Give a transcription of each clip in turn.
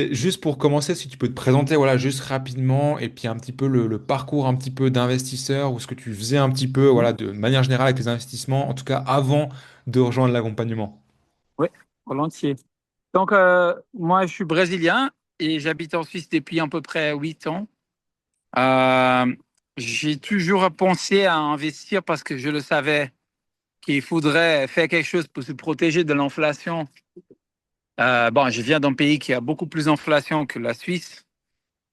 Et juste pour commencer, si tu peux te présenter, voilà, juste rapidement, et puis un petit peu le parcours un petit peu d'investisseur, ou ce que tu faisais un petit peu, Mhm. voilà, de manière générale avec les investissements, en tout cas avant de rejoindre l'accompagnement. Oui, volontiers. Donc, moi, je suis brésilien et j'habite en Suisse depuis à peu près 8 ans. Euh, j'ai toujours pensé à investir parce que je le savais qu'il faudrait faire quelque chose pour se protéger de l'inflation. Bon, je viens d'un pays qui a beaucoup plus d'inflation que la Suisse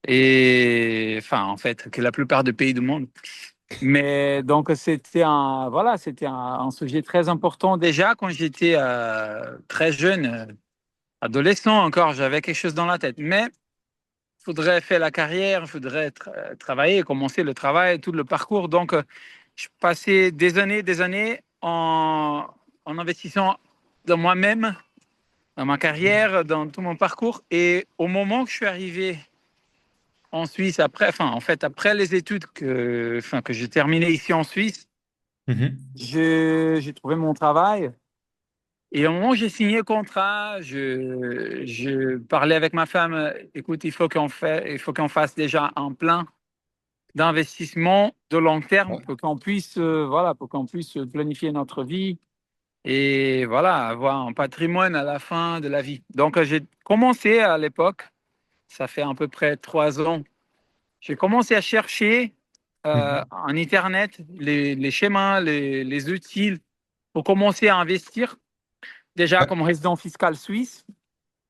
et, enfin, en fait, que la plupart des pays du monde. Mais donc, c'était un sujet très important déjà quand j'étais très jeune, adolescent encore, j'avais quelque chose dans la tête. Mais il faudrait faire la carrière, il faudrait travailler, commencer le travail, tout le parcours. Donc, je passais des années en investissant dans moi-même, dans ma carrière, dans tout mon parcours. Et au moment que je suis arrivé en Suisse, après les études que j'ai terminées ici en Suisse, Mhm. j'ai trouvé mon travail. Et au moment où j'ai signé le contrat, je parlais avec ma femme, écoute, il faut qu'on fasse déjà un plan d'investissement de long terme Ouais. pour qu'on puisse, voilà, pour qu'on puisse planifier notre vie et voilà, avoir un patrimoine à la fin de la vie. Donc, j'ai commencé à l'époque, ça fait à peu près 3 ans, j'ai commencé à chercher Mhm. en Internet les schémas, les outils pour commencer à investir déjà Ouais. comme résident fiscal suisse.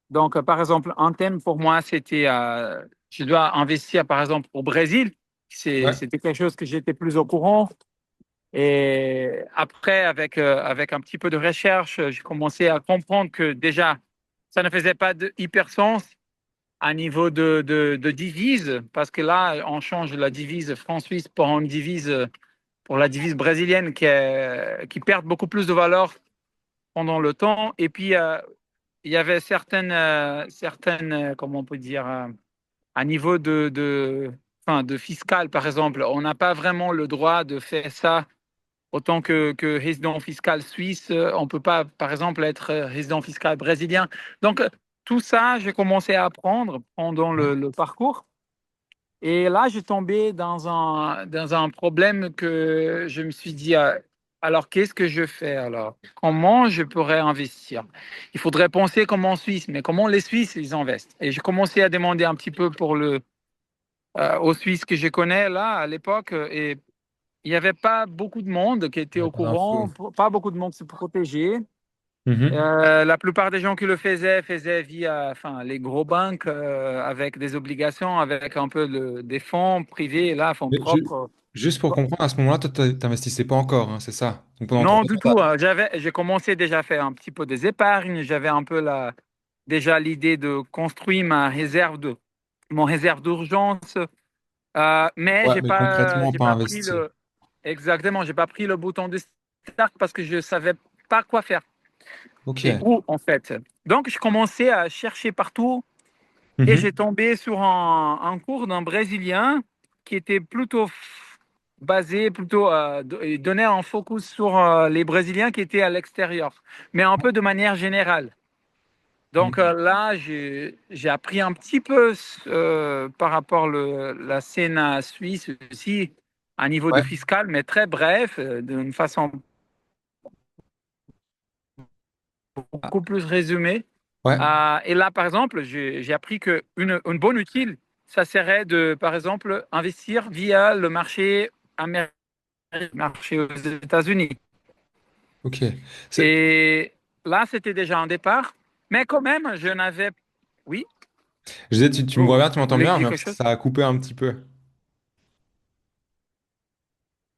Donc, par exemple, un thème pour moi, c'était je dois investir, par exemple, au Brésil. Ouais. C'était quelque chose que j'étais plus au courant. Et après, avec un petit peu de recherche, j'ai commencé à comprendre que déjà, ça ne faisait pas de hyper sens à niveau de divise, parce que là, on change la devise franc-suisse pour une devise, pour la devise brésilienne qui perd beaucoup plus de valeur pendant le temps. Et puis, il y avait comment on peut dire, à niveau enfin, de fiscal, par exemple, on n'a pas vraiment le droit de faire ça autant que résident fiscal suisse. On ne peut pas, par exemple, être résident fiscal brésilien. Donc, tout ça, j'ai commencé à apprendre pendant Ouais. le parcours. Et là, j'ai tombé dans un problème que je me suis dit, alors qu'est-ce que je fais alors? Comment je pourrais investir? Il faudrait penser comme en Suisse, mais comment les Suisses, ils investissent? Et j'ai commencé à demander un petit peu aux Suisses que je connais là, à l'époque, et il n'y avait pas beaucoup de monde qui était Ouais, au pas d'infos. courant, pas beaucoup de monde se protégeait. Mhm. La plupart des gens qui le faisaient via enfin, les gros banques avec des obligations, avec un peu des fonds privés, là, fonds Mais propres. juste pour comprendre, à ce moment-là, toi, t'investissais pas encore, hein, c'est ça? Donc pendant Non, 3 ans, du tout. J'ai commencé déjà à faire un petit peu des épargnes. J'avais un peu déjà l'idée de construire mon réserve d'urgence. Mais ouais, mais concrètement, j'ai pas pas pris investi. exactement, j'ai pas pris le bouton de start parce que je savais pas quoi faire Ok. et où en fait. Donc, je commençais à chercher partout. Et j'ai Mhm. tombé sur un cours d'un Brésilien qui était plutôt basé, il donnait un focus sur les Brésiliens qui étaient à l'extérieur, mais un peu de manière générale. Donc Ok. là, j'ai appris un petit peu par rapport la scène suisse aussi, à niveau de Ouais. fiscal, mais très bref, d'une façon Ah, beaucoup plus résumée. ouais. Et là, par exemple, j'ai appris une bonne utile, ça serait de, par exemple, investir via le marché américain, le marché aux États-Unis. Ok. Et là, c'était déjà un départ, mais quand même, je n'avais. Oui, Je disais, tu me vois bien, tu vous m'entends voulez bien, dire mais quelque chose? ça a coupé un petit peu.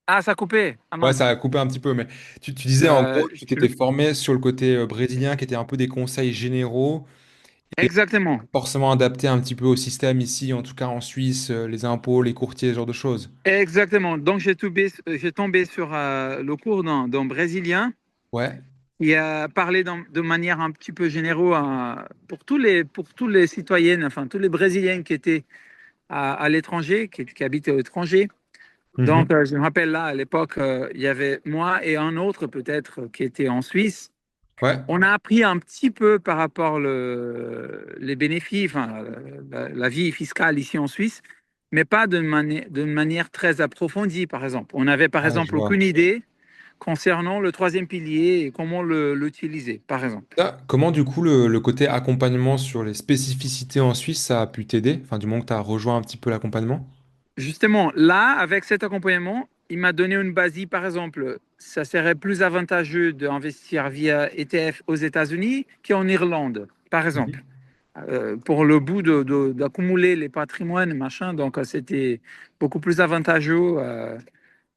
Ah, ça a coupé. Ah Ouais, mince. ça a coupé un petit peu, mais tu disais en gros, tu Je- t'étais formé sur le côté brésilien, qui était un peu des conseils généraux, Exactement. forcément adapté un petit peu au système ici, en tout cas en Suisse, les impôts, les courtiers, ce genre de choses. Exactement. Donc, j'ai tombé sur le cours d'un Brésilien. Ouais, Il a parlé de manière un petit peu générale pour tous les citoyennes, enfin tous les Brésiliens qui étaient à l'étranger, qui habitaient à l'étranger. Donc, mhm. je me rappelle là, à l'époque, il y avait moi et un autre peut-être qui était en Suisse. Ouais. On a appris un petit peu par rapport les bénéfices, enfin, la vie fiscale ici en Suisse, mais pas d'une manière très approfondie, par exemple. On n'avait, par Ah, je exemple, vois. aucune idée concernant le troisième pilier et comment l'utiliser, par exemple. Ça, comment du coup le côté accompagnement sur les spécificités en Suisse, ça a pu t'aider? Enfin, du moment que tu as rejoint un petit peu l'accompagnement? Justement, là, avec cet accompagnement, il m'a donné une base. Par exemple, ça serait plus avantageux d'investir via ETF aux États-Unis qu'en Irlande, par exemple. Mhm. Pour le bout d'accumuler les patrimoines, machin. Donc, c'était beaucoup plus avantageux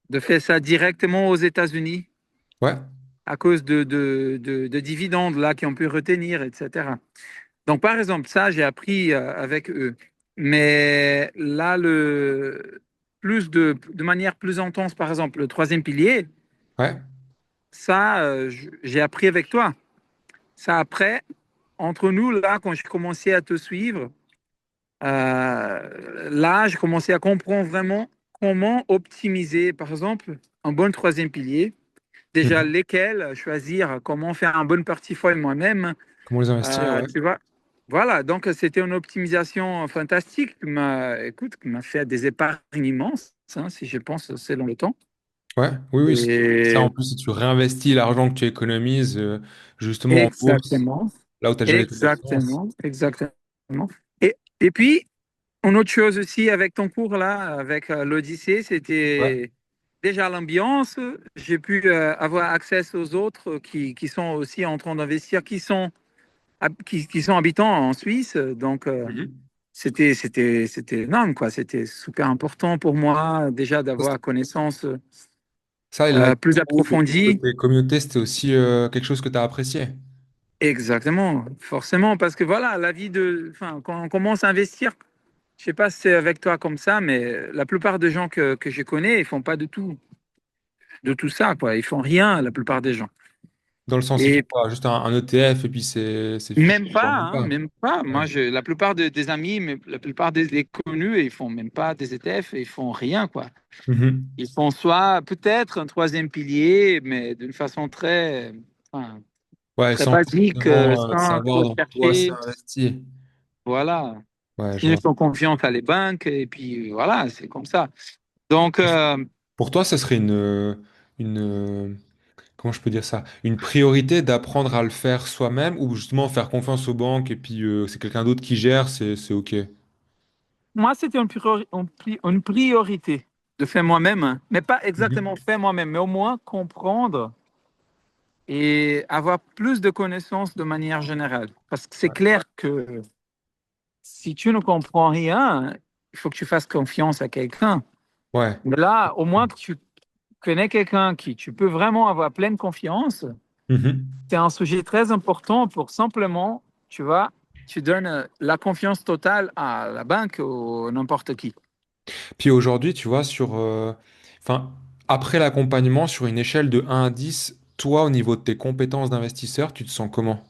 de faire ça directement aux États-Unis Ouais, à cause de dividendes là qui ont pu retenir, etc. Donc, par exemple, ça, j'ai appris avec eux. Mais là, de manière plus intense, par exemple, le troisième pilier, ouais. ça, j'ai appris avec toi. Ça, après, entre nous, là, quand j'ai commencé à te suivre, là, j'ai commencé à comprendre vraiment comment optimiser, par exemple, un bon troisième pilier. Déjà, Mhm. lesquels choisir, comment faire un bon portefeuille moi-même. Comment les investir, ouais. Tu vois, voilà, donc c'était une optimisation fantastique écoute, qui m'a fait des épargnes immenses, hein, si je pense selon le temps. Ouais, oui, oui. Ça, en Et plus, si tu réinvestis l'argent que tu économises justement en bourse, exactement, là où tu as déjà fait de l'expérience. exactement. Et puis, une autre chose aussi avec ton cours là, avec l'Odyssée, Ouais. c'était déjà l'ambiance. J'ai pu avoir accès aux autres qui sont aussi en train d'investir, qui sont habitants en Suisse. Donc, Mhm. c'était énorme, quoi. C'était super important pour moi déjà d'avoir connaissance Ça, et la plus approfondie. communauté, c'était aussi quelque chose que tu as apprécié. Exactement, forcément, parce que voilà, enfin, quand on commence à investir, je sais pas si c'est avec toi comme ça, mais la plupart des gens que je connais, ils font pas de tout ça, quoi. Ils font rien, la plupart des gens. Dans le sens, ils font Et pas juste un ETF et puis c'est fichu, même quoi, pas, même hein, pas. même pas. Ouais. Moi, la plupart des amis, mais la plupart des connus, ils font même pas des ETF, ils font rien, quoi. Mhm. Ils font soit peut-être un troisième pilier, mais d'une façon enfin, Ouais, très sans basique, vraiment sans savoir trop dans quoi c'est chercher. investi. Voilà. Ouais, je Ils vois. font confiance à les banques, et puis voilà, c'est comme ça. Donc, Pour toi, ça serait comment je peux dire ça? Une priorité d'apprendre à le faire soi-même ou justement faire confiance aux banques et puis c'est quelqu'un d'autre qui gère, c'est OK. moi, c'était une priorité de faire moi-même, hein. Mais pas exactement Mhm. faire moi-même, mais au moins comprendre et avoir plus de connaissances de manière générale. Parce que c'est Ouais, clair que si tu ne comprends rien, il faut que tu fasses confiance à quelqu'un. ouais. Mais là, au moins que tu connais quelqu'un qui tu peux vraiment avoir pleine confiance, Mhm. c'est un sujet très important pour simplement, tu vois, tu donnes la confiance totale à la banque ou n'importe qui. Puis aujourd'hui, tu vois, enfin, après l'accompagnement, sur une échelle de 1 à 10, toi, au niveau de tes compétences d'investisseur, tu te sens comment?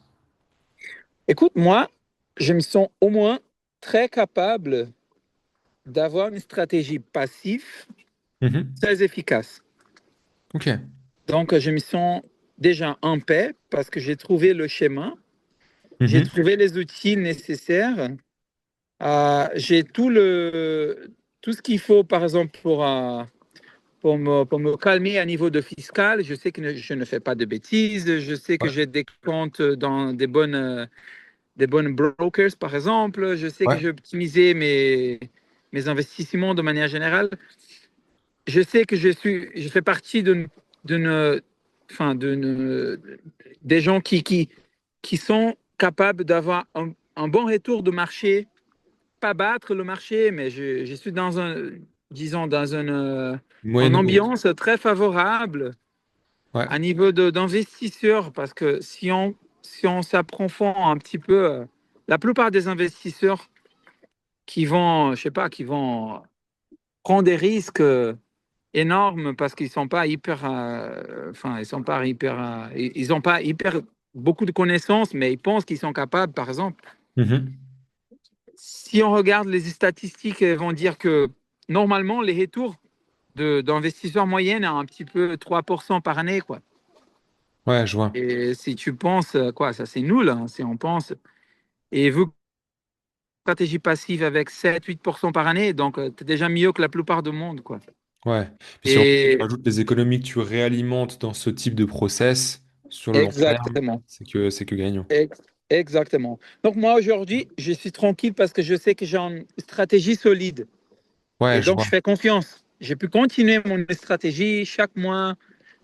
Écoute, moi, je me sens au moins très capable d'avoir une stratégie passive Mhm. très efficace. OK. Donc, je me sens déjà en paix parce que j'ai trouvé le schéma, j'ai Mhm. trouvé les outils nécessaires, j'ai tout ce qu'il faut, par exemple, pour me calmer à niveau de fiscal. Je sais que je ne fais pas de bêtises, je sais que Ouais. j'ai des comptes dans des bonnes brokers, par exemple, je sais que Ouais. j'ai optimisé mes investissements de manière générale. Je sais que je fais partie d'une, enfin, des gens qui sont capables d'avoir un bon retour de marché, pas battre le marché, mais je suis disons, une Moyenne haute. ambiance très favorable Ouais. à niveau d'investisseurs, parce que si on s'approfond un petit peu, la plupart des investisseurs qui vont, je sais pas, qui vont prendre des risques énormes parce qu'ils sont pas hyper, enfin, ils sont pas hyper, ils ont pas hyper beaucoup de connaissances, mais ils pensent qu'ils sont capables, par exemple. Mhm. Si on regarde les statistiques, elles vont dire que normalement, les retours d'investisseurs moyennes à un petit peu 3% par année, quoi. Ouais, je vois. Et si tu penses, quoi, ça c'est nul, hein, si on pense. Et vu que stratégie passive avec 7-8% par année, donc tu es déjà mieux que la plupart du monde, quoi. Ouais. Puis si en plus tu Et rajoutes les économies que tu réalimentes dans ce type de process sur le long terme, exactement. c'est que gagnant. Ex- Exactement. Donc moi aujourd'hui, je suis tranquille parce que je sais que j'ai une stratégie solide Ouais, et je donc vois. je fais confiance. J'ai pu continuer mon stratégie chaque mois.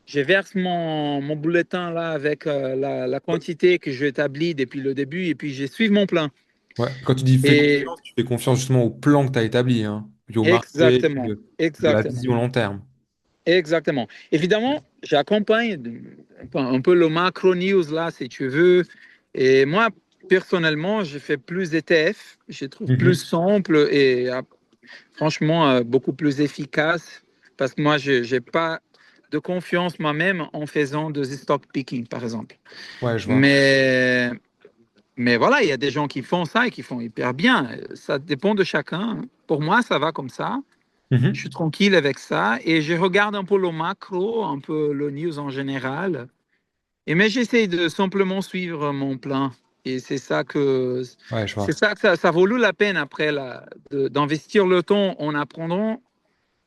Je verse mon bulletin là avec la quantité que j'établis depuis le début et puis je suis mon plan. Ouais. Quand tu dis fais Et confiance, tu fais confiance justement au plan que tu as établi, hein, puis au marché, puis exactement, de la exactement. vision long terme. Exactement. Évidemment, j'accompagne un peu le macro news là, si tu veux. Et moi, personnellement, je fais plus ETF. Je trouve plus Mhm. simple et franchement beaucoup plus efficace parce que moi, je n'ai pas de confiance moi-même en faisant de stock picking, par exemple. Ouais, je vois. Mais, mais voilà, il y a des gens qui font ça et qui font hyper bien. Ça dépend de chacun. Pour moi, ça va comme ça. Je suis Mhm. tranquille avec ça et je regarde un peu le macro, un peu le news en général. Et mais j'essaie de simplement suivre mon plan. Et Ouais, je c'est vois. ça que ça vaut la peine après d'investir le temps en apprenant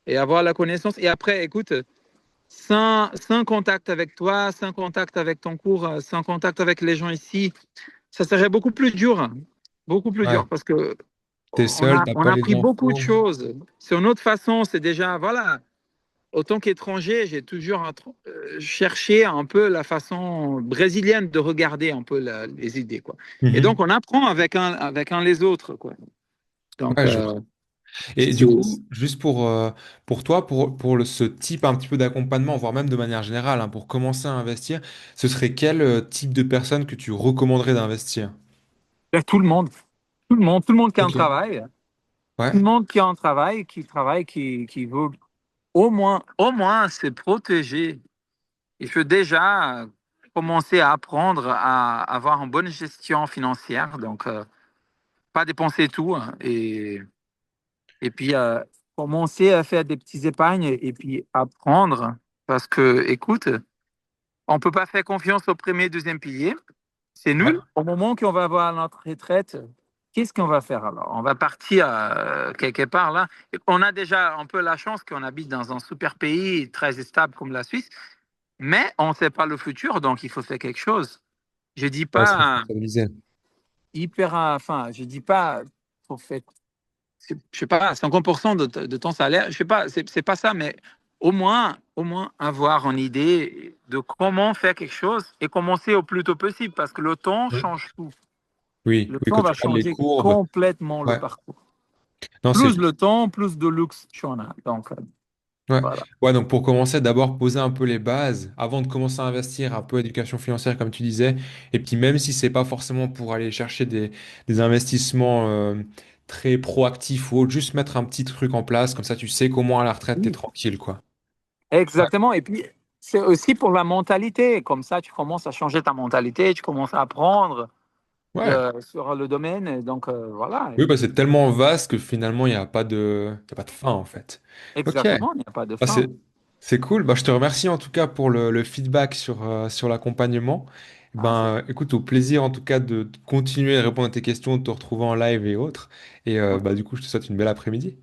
et avoir la connaissance. Et après, écoute, sans contact avec toi, sans contact avec ton cours, sans contact avec les gens ici, ça serait beaucoup plus dur. Beaucoup plus Ouais. dur parce que T'es seul, t'as on pas a les appris beaucoup de infos. choses. Sur notre façon, c'est déjà, voilà, autant qu'étranger, j'ai toujours cherché un peu la façon brésilienne de regarder un peu les idées, quoi. Et donc, Mhm. on apprend avec un les autres, quoi. Donc, Ouais, je vois. Et du coup, juste pour toi, pour ce type un petit peu d'accompagnement, voire même de manière générale, hein, pour commencer à investir, ce serait quel type de personne que tu recommanderais d'investir? c'est tout le monde, tout le monde qui a un Ok. travail, tout le Ouais. monde qui a un travail, qui veut au moins se protéger. Il faut déjà commencer à apprendre à avoir une bonne gestion financière, donc pas dépenser tout, hein, et puis, commencer à faire des petits épargnes et puis apprendre. Parce que, écoute, on ne peut pas faire confiance au premier, deuxième pilier. C'est Ouais. nul. Au moment qu'on va avoir notre retraite, qu'est-ce qu'on va faire alors? On va partir quelque part là. Et on a déjà un peu la chance qu'on habite dans un super pays très stable comme la Suisse, mais on ne sait pas le futur, donc il faut faire quelque chose. Je dis Ouais, se pas responsabiliser. enfin, je dis pas pour faire je sais pas, 50% de ton salaire. Je sais pas, c'est pas ça, mais au moins avoir une idée de comment faire quelque chose et commencer au plus tôt possible parce que le temps Oui, change tout. oui, Le oui, temps quand va tu regardes les changer courbes. complètement le Ouais. parcours. Non, c'est Plus le temps, plus de luxe tu en as. Donc, Ouais. voilà. Ouais, donc pour commencer, d'abord poser un peu les bases avant de commencer à investir, un peu éducation financière, comme tu disais. Et puis, même si c'est pas forcément pour aller chercher des investissements très proactifs ou autre, juste mettre un petit truc en place, comme ça, tu sais qu'au moins à la retraite, t'es Oui, tranquille, quoi. Ouais. exactement. Et puis, c'est aussi pour la mentalité. Comme ça, tu commences à changer ta mentalité, tu commences à apprendre Ouais. sur le domaine. Donc, voilà. Oui, bah, c'est tellement vaste que finalement, il y a pas de fin, en fait. Ok. Exactement, il n'y a pas de Bah, fin. c'est cool. Bah, je te remercie en tout cas pour le feedback sur l'accompagnement. Ah, c'est Ben, écoute, au plaisir en tout cas de continuer à répondre à tes questions, de te retrouver en live et autres. Et OK. bah, du coup, je te souhaite une belle après-midi.